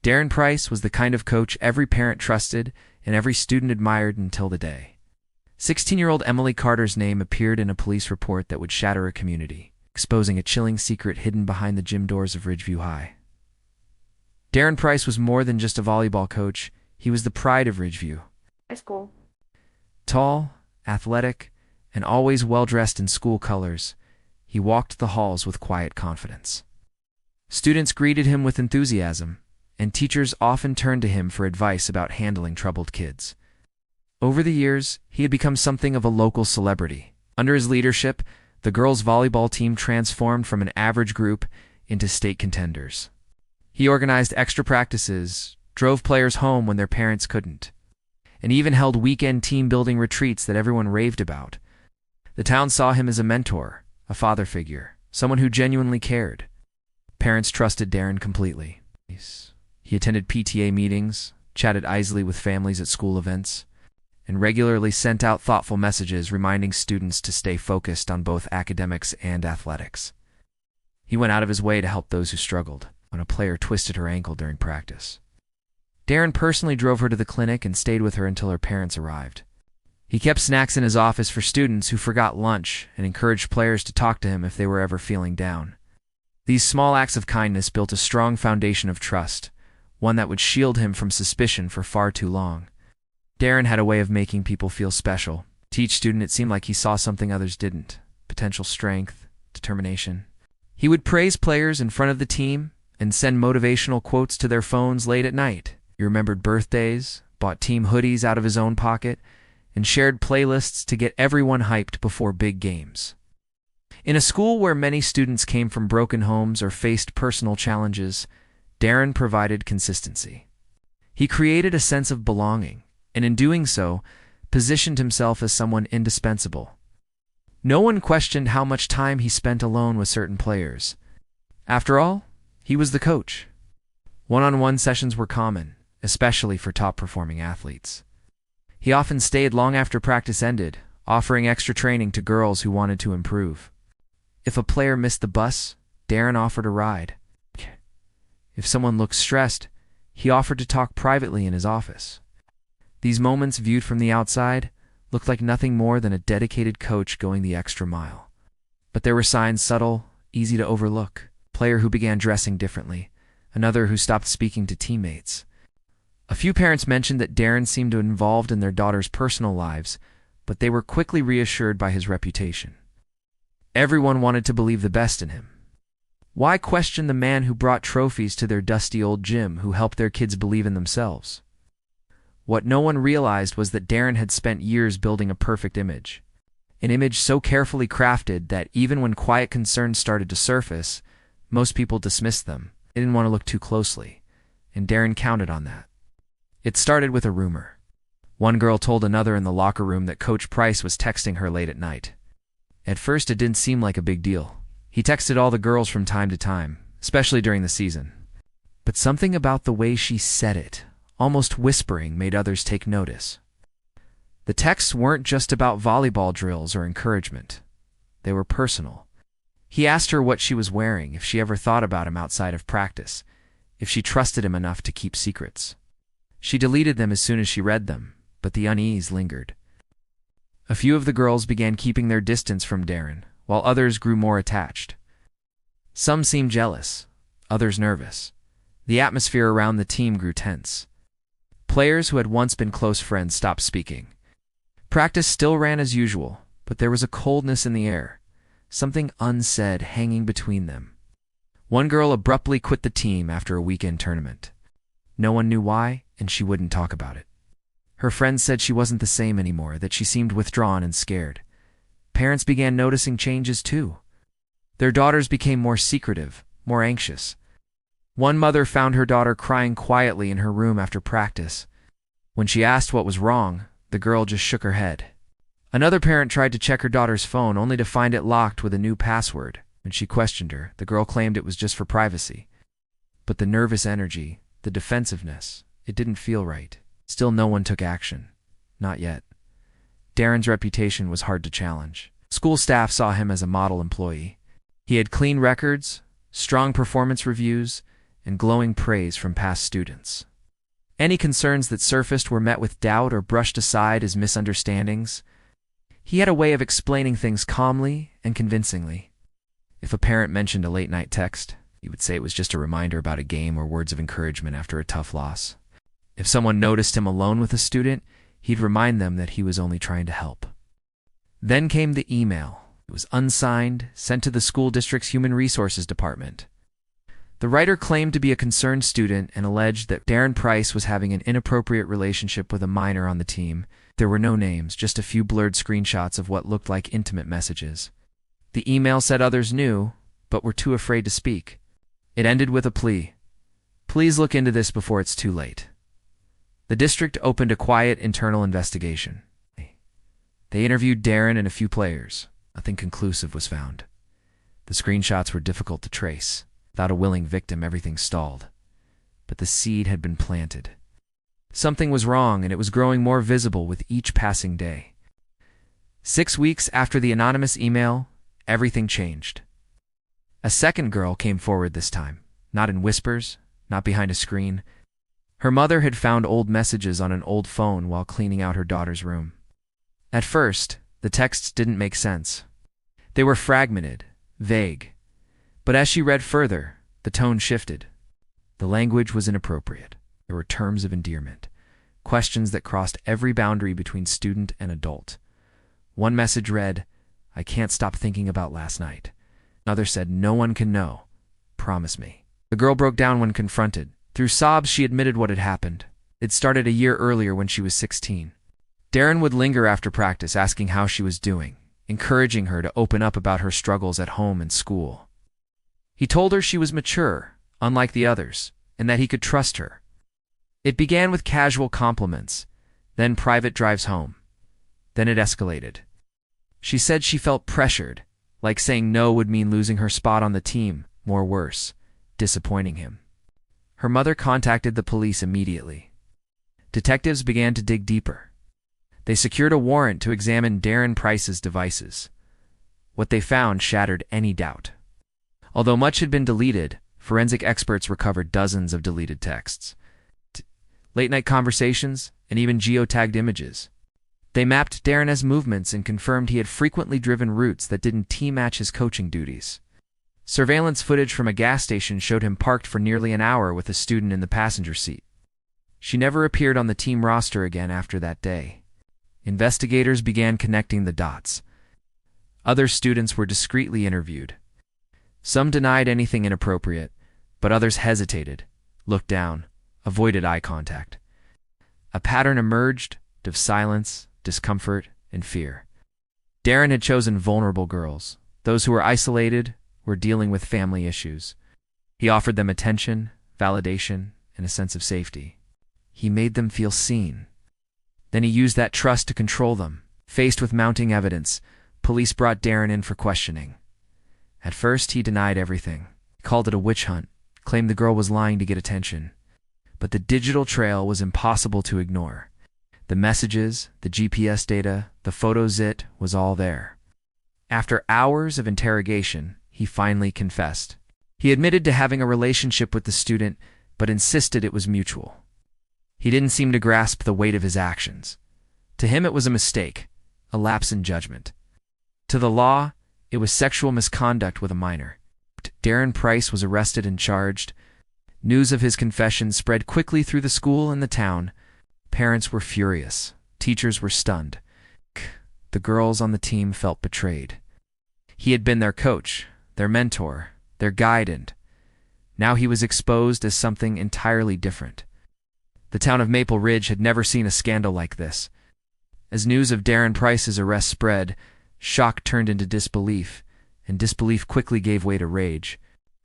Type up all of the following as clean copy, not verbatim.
Darren Price was the kind of coach every parent trusted and every student admired until the day 16-year-old Emily Carter's name appeared in a police report that would shatter a community, exposing a chilling secret hidden behind the gym doors of Ridgeview High. Darren Price was more than just a volleyball coach. He was the pride of Ridgeview. High school. Tall, athletic, and always well-dressed in school colors, he walked the halls with quiet confidence. Students greeted him with enthusiasm, and teachers often turned to him for advice about handling troubled kids. Over the years, he had become something of a local celebrity. Under his leadership, the girls' volleyball team transformed from an average group into state contenders. He organized extra practices, drove players home when their parents couldn't, and even held weekend team-building retreats that everyone raved about. The town saw him as a mentor, a father figure, someone who genuinely cared. Parents trusted Darren completely. He attended PTA meetings, chatted easily with families at school events, and regularly sent out thoughtful messages reminding students to stay focused on both academics and athletics. He went out of his way to help those who struggled when a player twisted her ankle during practice. Darren personally drove her to the clinic and stayed with her until her parents arrived. He kept snacks in his office for students who forgot lunch and encouraged players to talk to him if they were ever feeling down. These small acts of kindness built a strong foundation of trust, one that would shield him from suspicion for far too long. Darren had a way of making people feel special. To each student, it seemed like he saw something others didn't: potential strength, determination. He would praise players in front of the team and send motivational quotes to their phones late at night. He remembered birthdays, bought team hoodies out of his own pocket, and shared playlists to get everyone hyped before big games. In a school where many students came from broken homes or faced personal challenges, Darren provided consistency. He created a sense of belonging, and in doing so, positioned himself as someone indispensable. No one questioned how much time he spent alone with certain players. After all, he was the coach. One-on-one sessions were common, especially for top-performing athletes. He often stayed long after practice ended, offering extra training to girls who wanted to improve. If a player missed the bus, Darren offered a ride. If someone looked stressed, he offered to talk privately in his office. These moments, viewed from the outside, looked like nothing more than a dedicated coach going the extra mile. But there were signs subtle, easy to overlook. A player who began dressing differently, another who stopped speaking to teammates. A few parents mentioned that Darren seemed involved in their daughters' personal lives, but they were quickly reassured by his reputation. Everyone wanted to believe the best in him. Why question the man who brought trophies to their dusty old gym, who helped their kids believe in themselves? What no one realized was that Darren had spent years building a perfect image. An image so carefully crafted that even when quiet concerns started to surface, most people dismissed them. They didn't want to look too closely, and Darren counted on that. It started with a rumor. One girl told another in the locker room that Coach Price was texting her late at night. At first, it didn't seem like a big deal. He texted all the girls from time to time, especially during the season. But something about the way she said it, almost whispering, made others take notice. The texts weren't just about volleyball drills or encouragement. They were personal. He asked her what she was wearing, if she ever thought about him outside of practice, if she trusted him enough to keep secrets. She deleted them as soon as she read them, but the unease lingered. A few of the girls began keeping their distance from Darren, while others grew more attached. Some seemed jealous, others nervous. The atmosphere around the team grew tense. Players who had once been close friends stopped speaking. Practice still ran as usual, but there was a coldness in the air, something unsaid hanging between them. One girl abruptly quit the team after a weekend tournament. No one knew why, and she wouldn't talk about it. Her friends said she wasn't the same anymore, that she seemed withdrawn and scared. Parents began noticing changes too. Their daughters became more secretive, more anxious. One mother found her daughter crying quietly in her room after practice. When she asked what was wrong, the girl just shook her head. Another parent tried to check her daughter's phone only to find it locked with a new password. When she questioned her, the girl claimed it was just for privacy. But the nervous energy, the defensiveness, it didn't feel right. Still, no one took action. Not yet. Darren's reputation was hard to challenge. School staff saw him as a model employee. He had clean records, strong performance reviews, and glowing praise from past students. Any concerns that surfaced were met with doubt or brushed aside as misunderstandings. He had a way of explaining things calmly and convincingly. If a parent mentioned a late-night text, he would say it was just a reminder about a game or words of encouragement after a tough loss. If someone noticed him alone with a student, he'd remind them that he was only trying to help. Then came the email. It was unsigned, sent to the school district's Human Resources Department. The writer claimed to be a concerned student and alleged that Darren Price was having an inappropriate relationship with a minor on the team. There were no names, just a few blurred screenshots of what looked like intimate messages. The email said others knew, but were too afraid to speak. It ended with a plea. Please look into this before it's too late. The district opened a quiet internal investigation. They interviewed Darren and a few players. Nothing conclusive was found. The screenshots were difficult to trace. Without a willing victim, everything stalled. But the seed had been planted. Something was wrong, and it was growing more visible with each passing day. 6 weeks after the anonymous email, everything changed. A second girl came forward this time, not in whispers, not behind a screen. Her mother had found old messages on an old phone while cleaning out her daughter's room. At first, the texts didn't make sense. They were fragmented, vague. But as she read further, the tone shifted. The language was inappropriate. There were terms of endearment, questions that crossed every boundary between student and adult. One message read, "I can't stop thinking about last night." Another said, "No one can know. Promise me." The girl broke down when confronted. Through sobs, she admitted what had happened. It started a year earlier when she was 16. Darren would linger after practice, asking how she was doing, encouraging her to open up about her struggles at home and school. He told her she was mature, unlike the others, and that he could trust her. It began with casual compliments, then private drives home. Then it escalated. She said she felt pressured, like saying no would mean losing her spot on the team, or worse, disappointing him. Her mother contacted the police immediately. Detectives began to dig deeper. They secured a warrant to examine Darren Price's devices. What they found shattered any doubt. Although much had been deleted, forensic experts recovered dozens of deleted texts, late-night conversations, and even geotagged images. They mapped Darren's movements and confirmed he had frequently driven routes that didn't match his coaching duties. Surveillance footage from a gas station showed him parked for nearly an hour with a student in the passenger seat. She never appeared on the team roster again after that day. Investigators began connecting the dots. Other students were discreetly interviewed. Some denied anything inappropriate, but others hesitated, looked down, avoided eye contact. A pattern emerged of silence, discomfort, and fear. Darren had chosen vulnerable girls, those who were isolated, were dealing with family issues. He offered them attention, validation, and a sense of safety. He made them feel seen. Then he used that trust to control them. Faced with mounting evidence, police brought Darren in for questioning. At first, he denied everything. He called it a witch hunt, claimed the girl was lying to get attention. But the digital trail was impossible to ignore. The messages, the GPS data, the photos, it was all there. After hours of interrogation, he finally confessed. He admitted to having a relationship with the student, but insisted it was mutual. He didn't seem to grasp the weight of his actions. To him, it was a mistake, a lapse in judgment. To the law, it was sexual misconduct with a minor. Darren Price was arrested and charged. News of his confession spread quickly through the school and the town. Parents were furious. Teachers were stunned. The girls on the team felt betrayed. He had been their coach, their mentor, their guide, and now he was exposed as something entirely different. The town of Maple Ridge had never seen a scandal like this. As news of Darren Price's arrest spread, shock turned into disbelief, and disbelief quickly gave way to rage.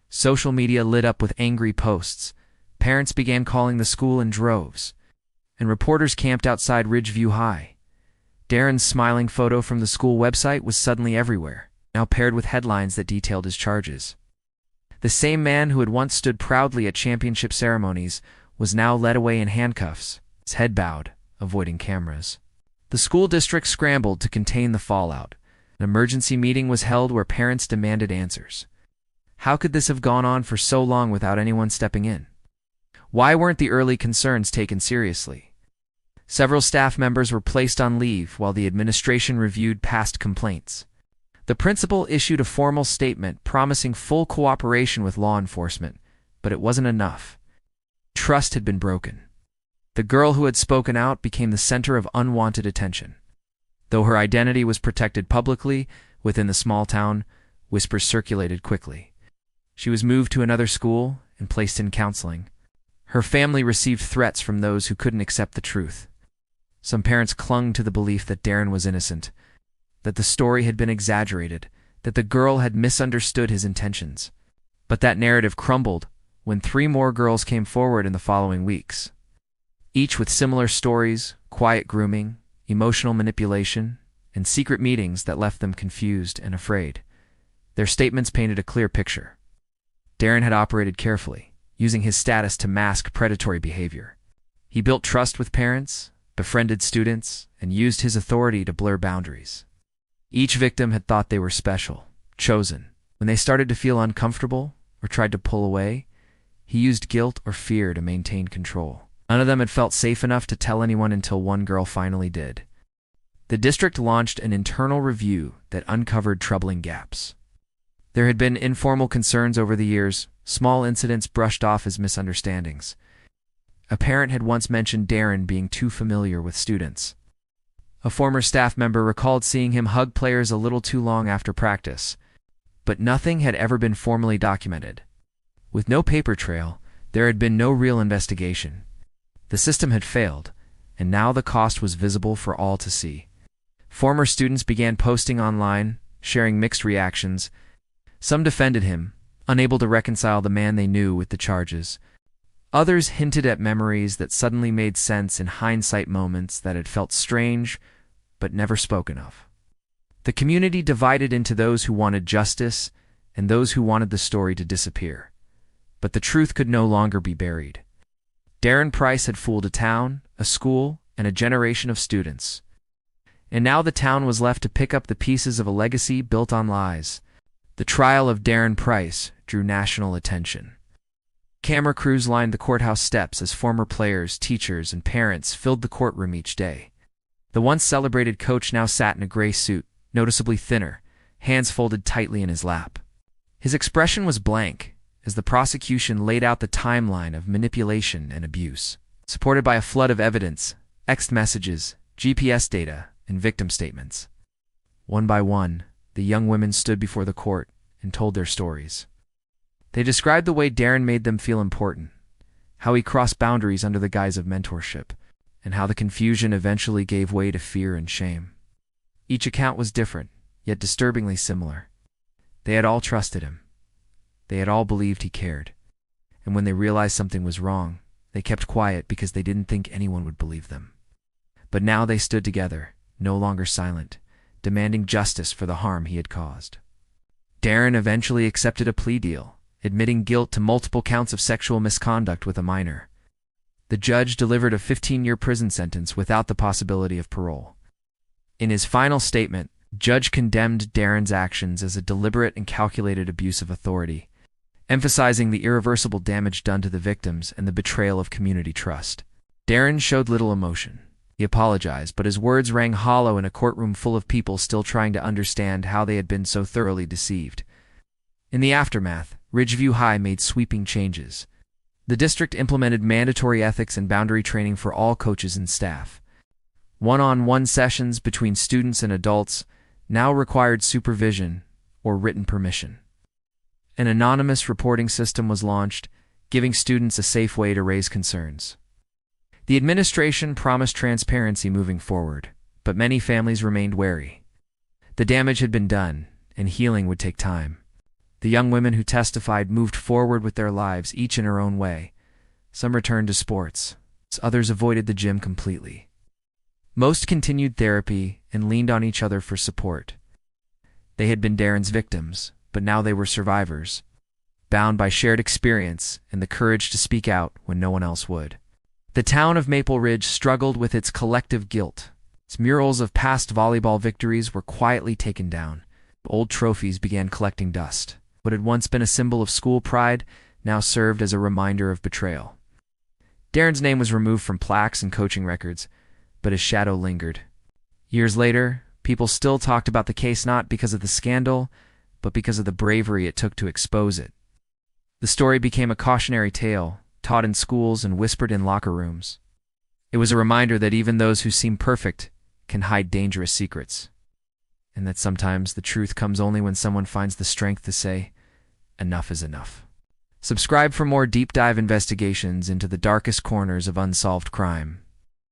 Social media lit up with angry posts. Parents began calling the school in droves, and reporters camped outside Ridgeview High. Darren's smiling photo from the school website was suddenly everywhere, now paired with headlines that detailed his charges. The same man who had once stood proudly at championship ceremonies was now led away in handcuffs, his head bowed, avoiding cameras. The school district scrambled to contain the fallout. An emergency meeting was held where parents demanded answers. How could this have gone on for so long without anyone stepping in? Why weren't the early concerns taken seriously? Several staff members were placed on leave while the administration reviewed past complaints. The principal issued a formal statement promising full cooperation with law enforcement, but it wasn't enough. Trust had been broken. The girl who had spoken out became the center of unwanted attention. Though her identity was protected publicly within the small town, whispers circulated quickly. She was moved to another school and placed in counseling. Her family received threats from those who couldn't accept the truth. Some parents clung to the belief that Darren was innocent, that the story had been exaggerated, that the girl had misunderstood his intentions. But that narrative crumbled when 3 more girls came forward in the following weeks, each with similar stories: quiet grooming, emotional manipulation, and secret meetings that left them confused and afraid. Their statements painted a clear picture. Darren had operated carefully, using his status to mask predatory behavior. He built trust with parents, befriended students, and used his authority to blur boundaries. Each victim had thought they were special, chosen. When they started to feel uncomfortable or tried to pull away, he used guilt or fear to maintain control. None of them had felt safe enough to tell anyone until one girl finally did. The district launched an internal review that uncovered troubling gaps. There had been informal concerns over the years, small incidents brushed off as misunderstandings. A parent had once mentioned Darren being too familiar with students. A former staff member recalled seeing him hug players a little too long after practice. But nothing had ever been formally documented. With no paper trail, there had been no real investigation. The system had failed, and now the cost was visible for all to see. Former students began posting online, sharing mixed reactions. Some defended him, unable to reconcile the man they knew with the charges. Others hinted at memories that suddenly made sense in hindsight, moments that had felt strange but never spoken of. The community divided into those who wanted justice and those who wanted the story to disappear. But the truth could no longer be buried. Darren Price had fooled a town, a school, and a generation of students. And now the town was left to pick up the pieces of a legacy built on lies. The trial of Darren Price drew national attention. Camera crews lined the courthouse steps as former players, teachers, and parents filled the courtroom each day. The once celebrated coach now sat in a gray suit, noticeably thinner, hands folded tightly in his lap. His expression was blank as the prosecution laid out the timeline of manipulation and abuse, supported by a flood of evidence, text messages, GPS data, and victim statements. One by one, the young women stood before the court and told their stories. They described the way Darren made them feel important, how he crossed boundaries under the guise of mentorship, and how the confusion eventually gave way to fear and shame. Each account was different, yet disturbingly similar. They had all trusted him. They had all believed he cared. And when they realized something was wrong, they kept quiet because they didn't think anyone would believe them. But now they stood together, no longer silent, demanding justice for the harm he had caused. Darren eventually accepted a plea deal, admitting guilt to multiple counts of sexual misconduct with a minor. The judge delivered a 15-year prison sentence without the possibility of parole. In his final statement, Judge condemned Darren's actions as a deliberate and calculated abuse of authority, emphasizing the irreversible damage done to the victims and the betrayal of community trust. Darren showed little emotion. He apologized, but his words rang hollow in a courtroom full of people still trying to understand how they had been so thoroughly deceived. In the aftermath, Ridgeview High made sweeping changes. The district implemented mandatory ethics and boundary training for all coaches and staff. One-on-one sessions between students and adults now required supervision or written permission. An anonymous reporting system was launched, giving students a safe way to raise concerns. The administration promised transparency moving forward, but many families remained wary. The damage had been done, and healing would take time. The young women who testified moved forward with their lives, each in her own way. Some returned to sports. Others avoided the gym completely. Most continued therapy and leaned on each other for support. They had been Darren's victims, but now they were survivors, bound by shared experience and the courage to speak out when no one else would. The town of Maple Ridge struggled with its collective guilt. Its murals of past volleyball victories were quietly taken down. Old trophies began collecting dust. What had once been a symbol of school pride now served as a reminder of betrayal. Darren's name was removed from plaques and coaching records, but his shadow lingered. Years later, people still talked about the case not because of the scandal, but because of the bravery it took to expose it. The story became a cautionary tale, taught in schools and whispered in locker rooms. It was a reminder that even those who seem perfect can hide dangerous secrets, and that sometimes the truth comes only when someone finds the strength to say, "Enough is enough." Subscribe for more deep dive investigations into the darkest corners of unsolved crime.